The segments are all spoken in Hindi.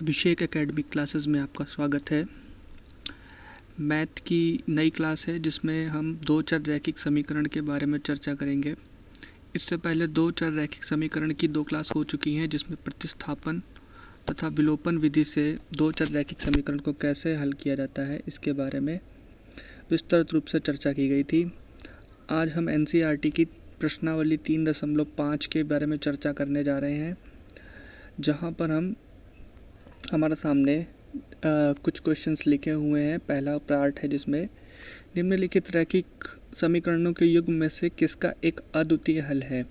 अभिषेक एकेडमिक क्लासेस में आपका स्वागत है। मैथ की नई क्लास है जिसमें हम दो चर रैखिक समीकरण के बारे में चर्चा करेंगे। इससे पहले दो चर रैखिक समीकरण की दो क्लास हो चुकी हैं जिसमें प्रतिस्थापन तथा विलोपन विधि से दो चर रैखिक समीकरण को कैसे हल किया जाता है इसके बारे में विस्तृत रूप से चर्चा की गई थी। आज हम NCERT की प्रश्नावली 3.5 के बारे में चर्चा करने जा रहे हैं, जहां पर हमारे सामने कुछ क्वेश्चंस लिखे हुए हैं। पहला पार्ट है जिसमें निम्नलिखित रैखिक समीकरणों के युग्म में से किसका एक अद्वितीय हल है,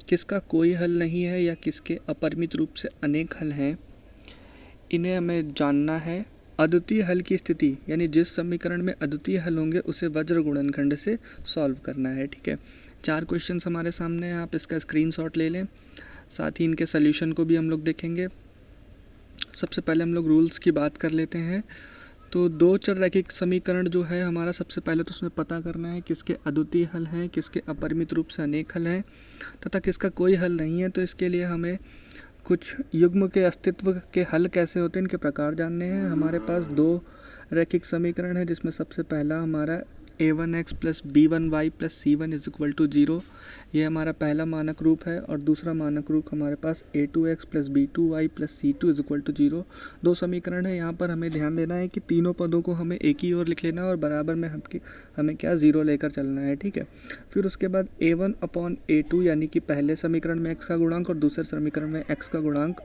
किसका कोई हल नहीं है या किसके अपरिमित रूप से अनेक हल हैं, इन्हें हमें जानना है। अद्वितीय हल की स्थिति यानी जिस समीकरण में अद्वितीय हल होंगे उसे वज्र गुणनखंड से सॉल्व करना है। ठीक है, 4 क्वेश्चंस हमारे सामने हैं, आप इसका स्क्रीनशॉट ले लें, साथ ही इनके सॉल्यूशन को भी हम लोग देखेंगे। सबसे पहले हम लोग रूल्स की बात कर लेते हैं। तो दो चर रैखिक समीकरण जो है हमारा, सबसे पहले तो उसमें पता करना है किसके अद्वितीय हल हैं, किसके अपरिमित रूप से अनेक हल हैं तथा किसका कोई हल नहीं है। तो इसके लिए हमें कुछ युग्म के अस्तित्व के हल कैसे होते हैं, इनके प्रकार जानने हैं। हमारे पास दो रैखिक समीकरण है जिसमें सबसे पहला हमारा a1x + b1y + c1 = 0, ये हमारा पहला मानक रूप है। और दूसरा मानक रूप हमारे पास a2x + b2y + c2 = 0। दो समीकरण है। यहाँ पर हमें ध्यान देना है कि तीनों पदों को हमें एक ही ओर लिख लेना है और बराबर में हमें क्या 0 लेकर चलना है। ठीक है, फिर उसके बाद a1/a2 यानी कि पहले समीकरण में x का गुणांक और दूसरे समीकरण में x का गुणांक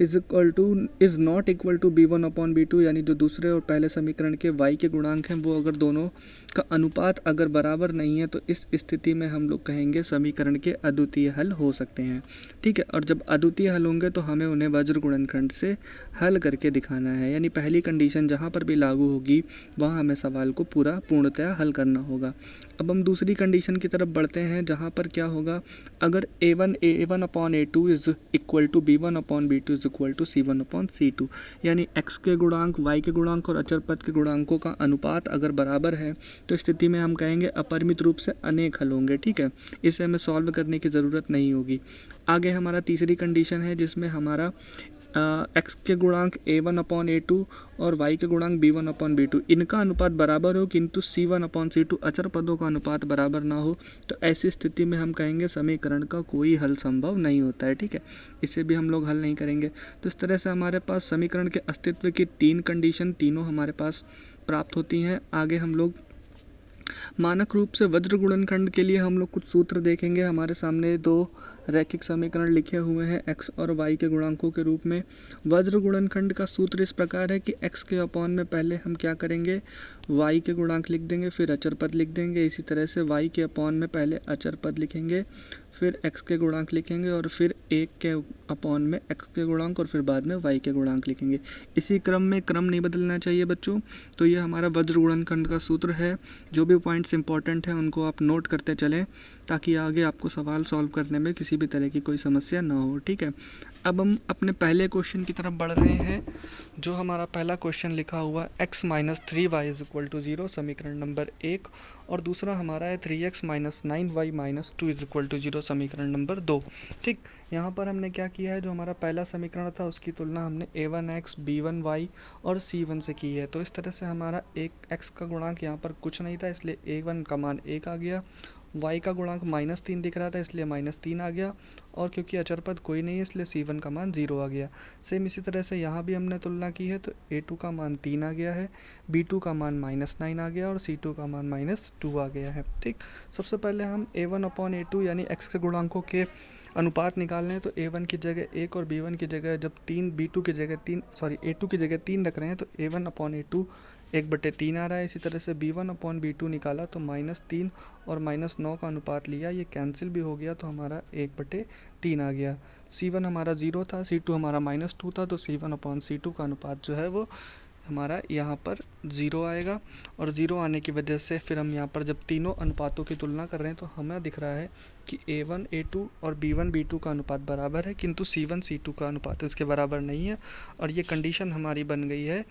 is not equal to b1/b2 यानी जो दूसरे और पहले समीकरण के y के गुणांक हैं वो अगर दोनों का अनुपात अगर बराबर नहीं है तो इस स्थिति में हम लोग कहेंगे समीकरण के अद्वितीय हल हो सकते हैं। ठीक है, और जब अद्वितीय हल होंगे तो हमें उन्हें वज्र गुणनखंड से हल करके दिखाना है, यानी पहली कंडीशन जहाँ पर भी लागू होगी वहाँ हमें सवाल को पूर्णतया हल करना होगा। अब हम दूसरी कंडीशन की तरफ बढ़ते हैं, जहाँ पर क्या होगा, अगर a1/a2 is equal to b1/b2 is equal to c1/c2 यानी x के गुणांक, y के गुणांक और अचर पद के गुणांकों का अनुपात अगर बराबर है तो स्थिति में हम कहेंगे अपरिमित रूप से अनेक हल होंगे। ठीक है, इसे हमें सॉल्व करने की ज़रूरत नहीं होगी। आगे हमारा तीसरी कंडीशन है जिसमें हमारा x के गुणांक a1/a2 और y के गुणांक b1/b2 इनका अनुपात बराबर हो किंतु c1/c2 अचर पदों का अनुपात बराबर ना हो, तो ऐसी स्थिति में हम कहेंगे समीकरण का कोई हल संभव नहीं होता है। ठीक है, इसे भी हम लोग हल नहीं करेंगे। तो इस तरह से हमारे पास समीकरण के अस्तित्व की 3 कंडीशन तीनों हमारे पास प्राप्त होती हैं। आगे हम लोग मानक रूप से वज्र गुणनखंड के लिए हम लोग कुछ सूत्र देखेंगे। हमारे सामने दो रैखिक समीकरण लिखे हुए हैं x और y के गुणांकों के रूप में। वज्र गुणनखंड का सूत्र इस प्रकार है कि x के अपॉन में पहले हम क्या करेंगे, y के गुणांक लिख देंगे, फिर अचर पद लिख देंगे। इसी तरह से y के अपॉन में पहले अचर पद लिखेंगे, फिर x के गुणांक लिखेंगे और फिर 1 के अपॉन में x के गुणांक और फिर बाद में y के गुणांक लिखेंगे। इसी क्रम में क्रम नहीं बदलना चाहिए बच्चों। तो ये हमारा वज्र गुणनखंड का सूत्र है। जो भी पॉइंट्स इंपॉर्टेंट हैं उनको आप नोट करते चलें ताकि आगे आपको सवाल सॉल्व करने में किसी भी तरह की कोई समस्या ना हो। ठीक है, अब हम अपने पहले क्वेश्चन की तरफ बढ़ रहे हैं। जो हमारा पहला क्वेश्चन लिखा हुआ x - 3y = 0 समीकरण नंबर 1, और दूसरा हमारा है 3x - 9y - 2 = 0 समीकरण नंबर 2। ठीक, यहाँ पर हमने क्या किया है, जो हमारा पहला समीकरण था उसकी तुलना हमने a1x, b1y और c1 से की है। तो इस तरह से हमारा एक x का गुणांक यहाँ पर कुछ नहीं था इसलिए a1 का मान 1 आ गया, y का गुणांक -3 दिख रहा था इसलिए -3 आ गया, और क्योंकि अचर पद कोई नहीं है इसलिए c1 का मान 0 आ गया। सेम इसी तरह से यहाँ भी हमने तुलना की है तो a2 का मान 3 आ गया है, b2 का मान -9 आ गया और c2 का मान -2 आ गया है। ठीक, सबसे पहले हम a1/a2 यानी x के गुणांकों के अनुपात निकालने हैं। तो a1 की जगह 1 और b1 की जगह जब 3, b2 की जगह 3 a2 की जगह 3 रख रहे हैं तो a1/a2 1/3 आ रहा है। इसी तरह से b1/b2 निकाला तो -3 और -9 का अनुपात लिया, ये कैंसिल भी हो गया तो हमारा 1/3 आ गया। c1 हमारा 0 था, c2 हमारा -2 था, तो c1/c2 का अनुपात जो है वो हमारा यहाँ पर 0 आएगा। और 0 आने की वजह से फिर हम यहाँ पर जब तीनों अनुपातों की तुलना कर रहे हैं तो हमें दिख रहा है कि a1 a2 और b1 b2 का अनुपात बराबर है किंतु c1 c2 का अनुपात इसके बराबर नहीं है। और ये कंडीशन हमारी बन गई है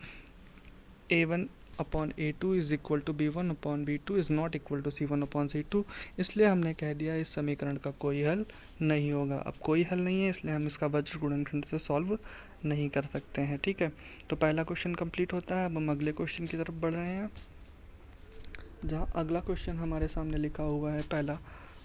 a1 upon A2 is equal to B1 upon B2 is not equal to C1 upon C2, इसलिए हमने कह दिया इस समीकरण का कोई हल नहीं होगा। अब कोई हल नहीं है इसलिए हम इसका वज्र गुणनखंड से सॉल्व नहीं कर सकते हैं। ठीक है, तो पहला क्वेश्चन कंप्लीट होता है। अब हम अगले क्वेश्चन की तरफ बढ़ रहे हैं, जहाँ अगला क्वेश्चन हमारे सामने लिखा हुआ है पहला,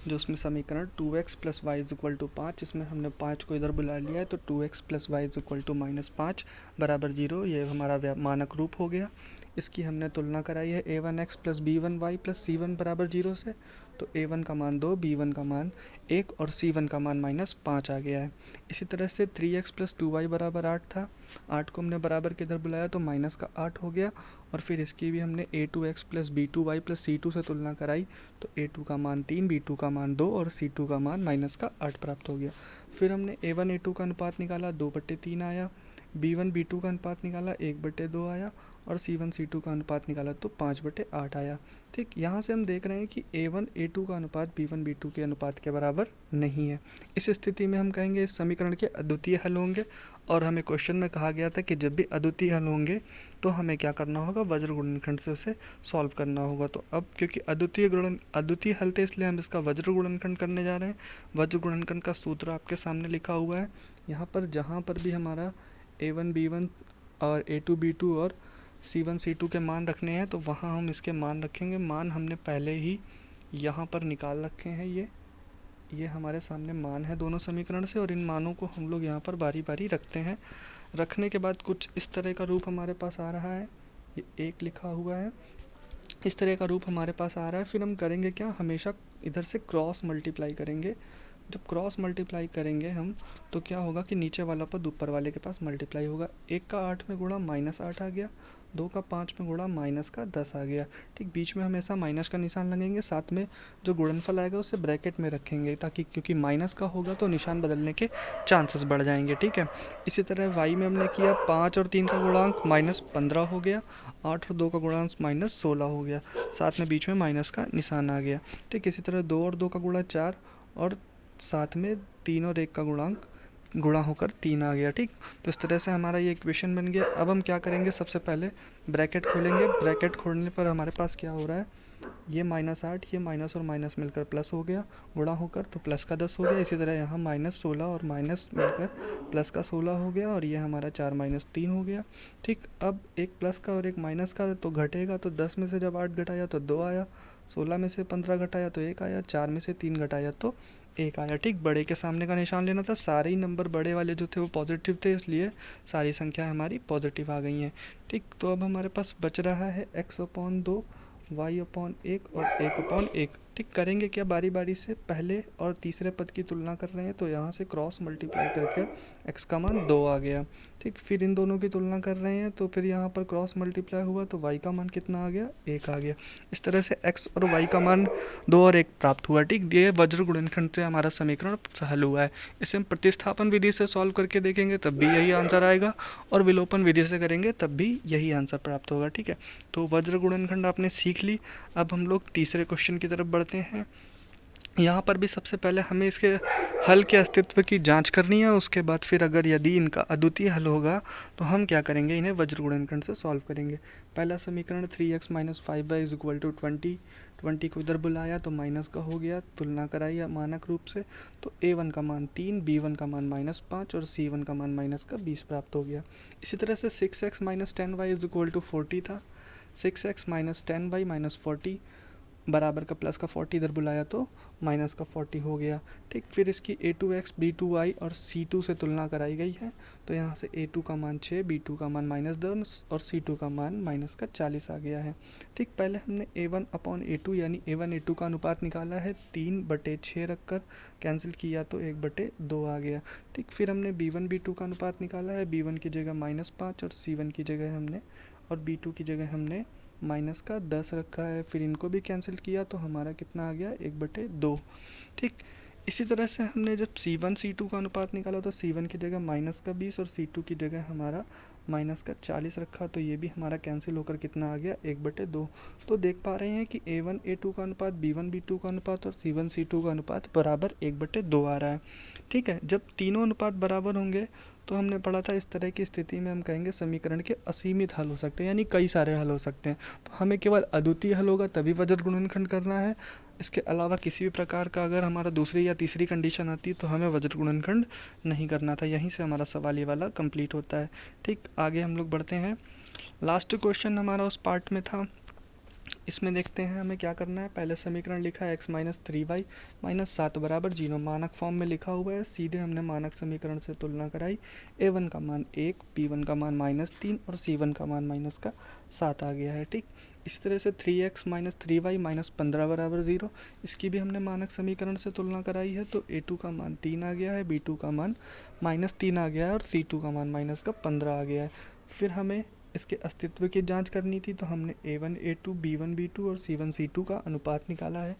जो उसमें समीकरण 2x plus y is equal to 5, इसमें हमने 5 को इधर बुला लिया है, तो 2x plus y is equal to -5 बराबर 0, ये हमारा मानक रूप हो गया। इसकी हमने तुलना कराई है a1x plus b1y plus c1 बराबर 0 से, तो a1 का मान 2, b1 का मान 1 और c1 का मान -5 आ गया है। इसी तरह से 3x प्लस 2y बराबर 8 था, 8 को हमने बराबर के इधर बुलाया तो माइनस का 8 हो गया, और फिर इसकी भी हमने a2x plus b2y plus c2 से तुलना कराई, तो a2 का मान 3, b2 का मान 2 और c2 का मान -8 प्राप्त हो गया। फिर हमने a1 a2 का अनुपात निकाला, 2/3 आया, b1 b2 का अनुपात निकाला, 1/2 आया, और c1 c2 का अनुपात निकाला तो 5/8 आया। ठीक, यहाँ से हम देख रहे हैं कि a1 a2 का अनुपात b1 b2 के अनुपात के बराबर नहीं है। इस स्थिति में हम कहेंगे इस समीकरण के अद्वितीय हल होंगे, और हमें क्वेश्चन में कहा गया था कि जब भी अद्वितीय हल होंगे तो हमें क्या करना होगा, वज्र गुणनखंड से उसे सॉल्व करना होगा। तो अब क्योंकि अद्वितीय हल थे इसलिए हम इसका वज्र गुणनखंड करने जा रहे हैं। वज्र गुणनखंड का सूत्र आपके सामने लिखा हुआ है। यहाँ पर जहाँ पर भी हमारा a1 b1 और a2 b2 और c1 c2 के मान रखने हैं तो वहाँ हम इसके मान रखेंगे। मान हमने पहले ही यहाँ पर निकाल रखे हैं, ये हमारे सामने मान है दोनों समीकरण से, और इन मानों को हम लोग यहाँ पर बारी बारी रखते हैं। रखने के बाद कुछ इस तरह का रूप हमारे पास आ रहा है, ये 1 लिखा हुआ है, इस तरह का रूप हमारे पास आ रहा है। फिर हम करेंगे क्या, हमेशा इधर से क्रॉस मल्टीप्लाई करेंगे। जब क्रॉस मल्टीप्लाई करेंगे हम तो क्या होगा कि नीचे वाला पद ऊपर वाले के पास मल्टीप्लाई होगा। 1 का 8 में गुणा -8 आ गया, 2 का 5 में गुणा -10 आ गया। ठीक, बीच में हमेशा माइनस का निशान लगेंगे, साथ में जो गुणनफल आएगा उसे ब्रैकेट में रखेंगे, ताकि क्योंकि माइनस का होगा तो निशान बदलने के चांसेस बढ़ जाएंगे। ठीक है, इसी तरह y में हमने किया 5 और 3 का गुणांक -15 हो गया, 8 और 2 का गुणांक -16 हो गया, साथ में बीच में माइनस का निशान आ गया। ठीक, इसी तरह 2 और 2 का गुणा 4 और साथ में 3 और 1 का गुणा होकर 3 आ गया। ठीक, तो इस तरह से हमारा ये इक्वेशन बन गया। अब हम क्या करेंगे, सबसे पहले ब्रैकेट खोलेंगे। ब्रैकेट खोलने पर हमारे पास क्या हो रहा है, ये -8, ये माइनस और माइनस मिलकर प्लस हो गया, गुणा होकर तो प्लस का 10 हो गया। इसी तरह यहाँ -16 और माइनस मिलकर प्लस का 16 हो गया, और ये हमारा 4 - 3 हो गया। ठीक, अब एक प्लस का और एक माइनस का तो घटेगा, तो 10 में से जब 8 घटाया तो 2 आया, 16 में से 15 घटाया तो 1 आया, 4 में से 3 घटाया तो 1 आया। ठीक, बड़े के सामने का निशान लेना था। सारे ही नंबर बड़े वाले जो थे वो पॉजिटिव थे, इसलिए सारी संख्या हमारी पॉजिटिव आ गई हैं। ठीक, तो अब हमारे पास बच रहा है x/2, y/1 और 1/1। ठीक, करेंगे क्या, बारी बारी से पहले और तीसरे पद की तुलना कर रहे हैं, तो यहाँ से क्रॉस मल्टीप्लाई करके x का मान 2 आ गया। ठीक, फिर इन दोनों की तुलना कर रहे हैं तो फिर यहाँ पर क्रॉस मल्टीप्लाई हुआ तो y का मान कितना आ गया, 1 आ गया। इस तरह से x और y का मान 2 और 1 प्राप्त हुआ। ठीक, ये वज्र गुणनखंड से हमारा समीकरण हल हुआ है। इसे हम प्रतिस्थापन विधि से सॉल्व करके देखेंगे तब भी यही आंसर आएगा, और विलोपन विधि से करेंगे तब भी यही आंसर प्राप्त होगा। ठीक है, तो वज्र गुणनखंड आपने सीख ली। अब हम लोग तीसरे क्वेश्चन की तरफ बढ़ते हैं। यहाँ पर भी सबसे पहले हमें इसके हल के अस्तित्व की जांच करनी है। उसके बाद फिर अगर यदि इनका अद्वितीय हल होगा तो हम क्या करेंगे, इन्हें वज्र गुणनखंड से सॉल्व करेंगे। पहला समीकरण 3x - 5y is equal to 20 को इधर बुलाया तो माइनस का हो गया, तुलना कराई मानक रूप से, तो a1 का मान 3, b1 का मान -5 और c1 का मान -20 प्राप्त हो गया। इसी तरह से 6x - 10y is equal to 40 था, 6x - 10y - 40 बराबर का प्लस का 40 इधर बुलाया तो माइनस का 40 हो गया। ठीक, फिर इसकी a2x b2y और c2 से तुलना कराई गई है, तो यहाँ से a2 का मान 6, b2 का मान -10 और c2 का मान -40 आ गया है। ठीक, पहले हमने a1/a2 यानी a1 a2 का अनुपात निकाला है, 3/6 रखकर कैंसिल किया तो 1/2 आ गया। ठीक, फिर हमने b1 b2 का अनुपात निकाला है, b1 की जगह -5 और c1 की जगह हमने और b2 की जगह हमने -10 रखा है। फिर इनको भी कैंसिल किया तो हमारा कितना आ गया, 1/2। ठीक, इसी तरह से हमने जब c1 c2 का अनुपात निकाला तो c1 की जगह -20 और c2 की जगह हमारा -40 रखा, तो ये भी हमारा कैंसिल होकर कितना आ गया, 1/2। तो देख पा रहे हैं कि a1 a2 का अनुपात, b1 b2 का अनुपात और c1 c2 का अनुपात बराबर 1/2 आ रहा है। ठीक है, जब तीनों अनुपात बराबर होंगे तो हमने पढ़ा था इस तरह की स्थिति में हम कहेंगे समीकरण के असीमित हल हो सकते हैं, यानी कई सारे हल हो सकते हैं। तो हमें केवल अद्वितीय हल होगा तभी वज्र गुणनखंड करना है। इसके अलावा किसी भी प्रकार का अगर हमारा दूसरी या तीसरी कंडीशन आती है तो हमें वज्र गुणनखंड नहीं करना था। यहीं से हमारा सवाल ये वाला कंप्लीट होता है। ठीक, आगे हम लोग बढ़ते हैं। लास्ट क्वेश्चन हमारा उस पार्ट में था, इसमें देखते हैं हमें क्या करना है। पहले समीकरण लिखा है x माइनस 3y माइनस 7 बराबर 0, मानक फॉर्म में लिखा हुआ है। सीधे हमने मानक समीकरण से तुलना कराई। a1 का मान 1, b1 का मान -3 और c1 का मान -7 आ गया है। ठीक, इसी तरह से 3x माइनस 3y माइनस 15 बराबर 0, इसकी भी हमने मानक समीकरण से तुलना कराई है। तो a2 का मान 3 आ गया है, b2 का मान -3 आ गया है और c2 का मान -15 आ गया है। फिर हमें इसके अस्तित्व की जांच करनी थी, तो हमने a1 a2 b1 b2 और c1 c2 का अनुपात निकाला है।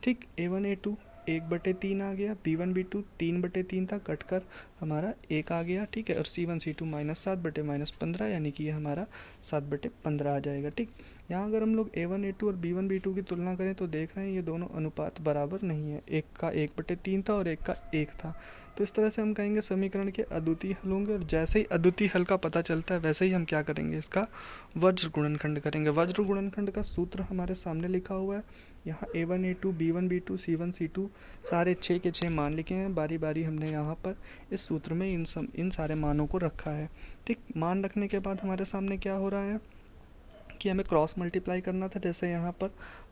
ठीक, a1 a2 1/3 आ गया, b1 b2 3/3 था, कटकर हमारा 1 आ गया। ठीक है, और c1 c2 -7/-15, यानी कि ये हमारा 7/15 आ जाएगा। ठीक, यहाँ अगर हम लोग a1 a2 और b1 b2 की तुलना करें तो देख रहे हैं ये दोनों अनुपात बराबर नहीं है। एक का 1/3 था और एक का 1 था। तो इस तरह से हम कहेंगे समीकरण के अद्वितीय हल होंगे, और जैसे ही अद्वितीय हल का पता चलता है वैसे ही हम क्या करेंगे, इसका वज्र गुणनखंड करेंगे। वज्र गुणनखंड का सूत्र हमारे सामने लिखा हुआ है। यहाँ a1 a2 b1 b2 c1 c2 सारे 6 के 6 मान लिखे हैं। बारी बारी हमने यहाँ पर इस सूत्र में इन सारे मानों को रखा है। ठीक, मान रखने के बाद हमारे सामने क्या हो रहा है कि हमें क्रॉस मल्टीप्लाई करना था। जैसे यहाँ पर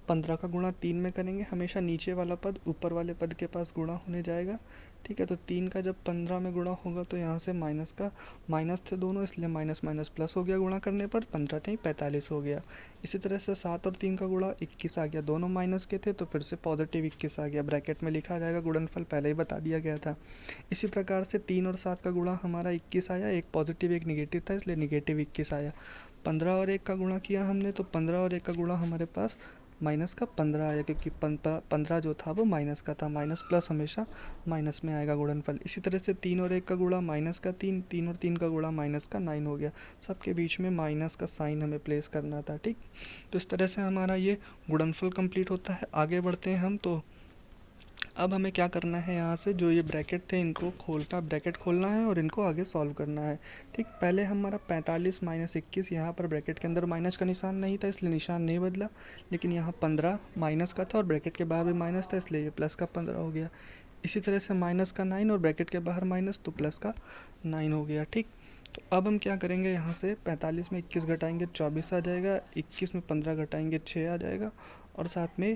15 का गुणा 3 में करेंगे, हमेशा नीचे वाला पद ऊपर वाले पद के पास गुणा होने जाएगा। ठीक है, तो 3 का जब 15 में गुणा होगा तो यहाँ से माइनस थे दोनों, इसलिए माइनस माइनस प्लस हो गया। गुणा करने पर 15 थे 45 हो गया। इसी तरह से 7 और 3 का गुणा 21 आ गया, दोनों माइनस के थे तो फिर से पॉजिटिव 21 आ गया। ब्रैकेट में लिखा जाएगा, गुणनफल पहले ही बता दिया गया था। इसी प्रकार से 3 और 7 का गुणा हमारा 21 आया, एक पॉजिटिव एक निगेटिव था इसलिए निगेटिव 21 आया। 15 और 1 का गुणा किया हमने, तो 15 और 1 का गुणा हमारे पास -15 आया, क्योंकि 15 जो था वो माइनस का था। माइनस प्लस हमेशा माइनस में आएगा गुणनफल। इसी तरह से 3 और 1 का गुणा -3, 3 और 3 का गुणा -9 हो गया। सबके बीच में माइनस का साइन हमें प्लेस करना था। ठीक, तो इस तरह से हमारा ये गुणनफल कंप्लीट होता है। आगे बढ़ते हैं हम। तो अब हमें क्या करना है, यहाँ से जो ये ब्रैकेट थे इनको ब्रैकेट खोलना है और इनको आगे सॉल्व करना है। ठीक, पहले हमारा 45 माइनस 21, यहाँ पर ब्रैकेट के अंदर माइनस का निशान नहीं था इसलिए निशान नहीं बदला, लेकिन यहाँ 15 माइनस का था और ब्रैकेट के बाहर भी माइनस था इसलिए ये प्लस का 15 हो गया। इसी तरह से माइनस का 9 और ब्रैकेट के बाहर माइनस, तो प्लस का 9 हो गया। ठीक, तो अब हम क्या करेंगे, यहाँ से 45 में 21 घटाएंगे 24 आ जाएगा, 21 में 15 घटाएंगे 6 आ जाएगा, और साथ में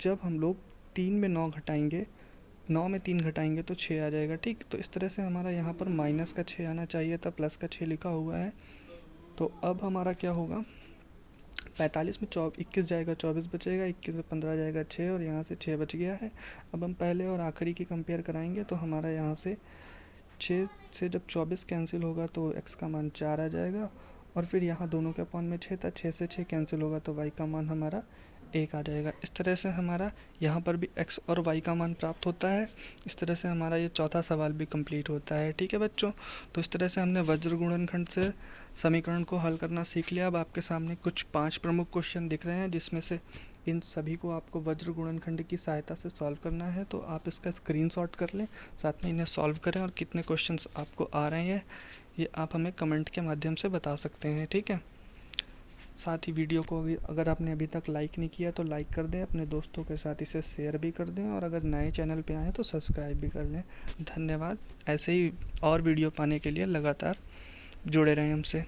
जब हम लोग 3 में 9 घटाएंगे, 9 में 3 घटाएंगे तो 6 आ जाएगा। ठीक, तो इस तरह से हमारा यहाँ पर माइनस का 6 आना चाहिए था, प्लस का 6 लिखा हुआ है। तो अब हमारा क्या होगा, 45 में 21 जाएगा 24 बचेगा, 21 में 15 जाएगा 6 और यहाँ से 6 बच गया है। अब हम पहले और आखिरी की कंपेयर कराएंगे, तो हमारा यहाँ से 6 से जब 24 कैंसिल होगा तो x का मान 4 आ जाएगा, और फिर यहाँ दोनों के अपॉन में 6 था, 6 से 6 कैंसिल होगा तो y का मान हमारा 1 आ जाएगा। इस तरह से हमारा यहाँ पर भी x और y का मान प्राप्त होता है। इस तरह से हमारा ये चौथा सवाल भी कंप्लीट होता है। ठीक है बच्चों, तो इस तरह से हमने वज्र गुणनखंड से समीकरण को हल करना सीख लिया। अब आपके सामने कुछ 5 प्रमुख क्वेश्चन दिख रहे हैं, जिसमें से इन सभी को आपको वज्र गुणनखंड की सहायता से सॉल्व करना है। तो आप इसका स्क्रीनशॉट कर लें, साथ में इन्हें सॉल्व करें, और कितने क्वेश्चंस आपको आ रहे हैं ये आप हमें कमेंट के माध्यम से बता सकते हैं। ठीक है, साथ ही वीडियो को अगर आपने अभी तक लाइक नहीं किया तो लाइक कर दें, अपने दोस्तों के साथ इसे शेयर भी कर दें, और अगर नए चैनल पे आए तो सब्सक्राइब भी कर लें। धन्यवाद। ऐसे ही और वीडियो पाने के लिए लगातार जुड़े रहें हमसे।